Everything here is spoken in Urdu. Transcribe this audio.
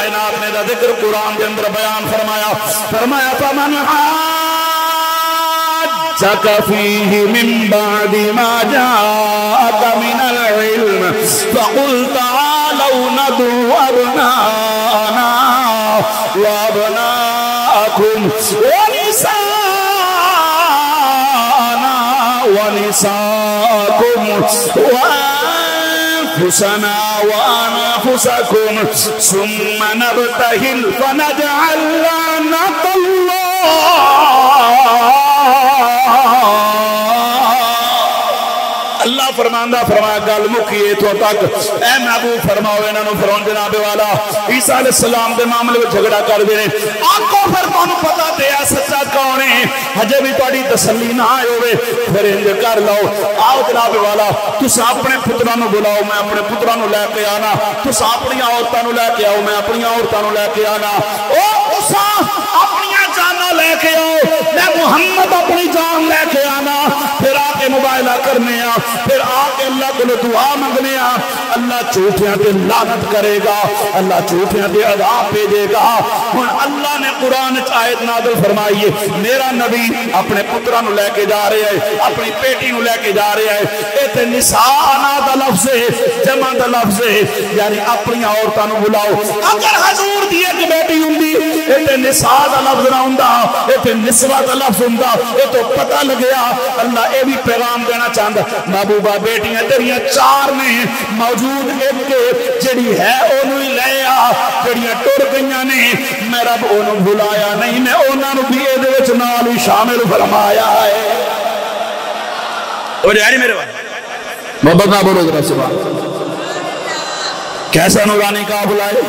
کائنات نے دا ذکر قرآن کے اندر بیان فرمایا فمن حاجك فيه من بعد ما جاءك من العلم فقل تعالوا ندعو أبناءنا وأبناءكم ونساءكم وأنفسنا وأنفسكم ثم نبتهل فنجعل لعنة اللہ فرماندہ فرمایا گل مکیے تو تک اے محبوب فرماؤ انہاں نوں فرعون جناب والا عیسیٰ علیہ السلام دے معاملے وچ جھگڑا کر دے آکو پھر تانوں پتہ تے سچا کون ہے ہجے بھی تہاڈی تسلی نہ آئے ہوئے پھر انج کر لو آؤ جناب والا تساں اپنے پتراں نوں بلاؤ میں اپنے پتراں نوں لے کے آنا تساں اپنی عورتاں نوں لے کے آؤ میں اپنی عورتاں نوں لے کے آنا او تساں اپنی جاناں لے کے آؤ میں محمد اپنی جان لے کے آنا پھر آ کے مباہلہ کرنے آ پھر آ کے اللہ کو دعا منگنے آ اللہ جھوٹیاں تے لعنت کرے گا اللہ جھوٹیاں تے عذاب بھیجے گا ہن اللہ نے قرآن آیت نازل فرمائی ہے میرا نبی اپنے پتراں نوں لے کے جا رہے ہیں اپنی بیٹی نوں لے کے جا رہے ہیں اے تے نساء دا لفظ ہے جمع دا لفظ ہے یعنی اپنی عورتاں نوں بلاؤ اگر حضور دی ایک بیٹی ہوندی اے تے نساء دا لفظ نہ ہوندا اے تے نسواء دا لفظ ہوندا اے تو پتہ لگیا اللہ اے بھی پیغام دینا چاہندا محبوبہ بیٹیاں تیریاں چار نے موجود ایک جڑی ہے اونوں ہی لے آ جڑیاں ٹر گئیاں نے میں رب اونوں بلایا نہیں میں انہاں نوں بھی اے دے وچ نال ہی شامل فرمایا ہے او جاری میرے بھائی محبت نہ بولو ذرا سبحان کیسا نورانی کا بلائے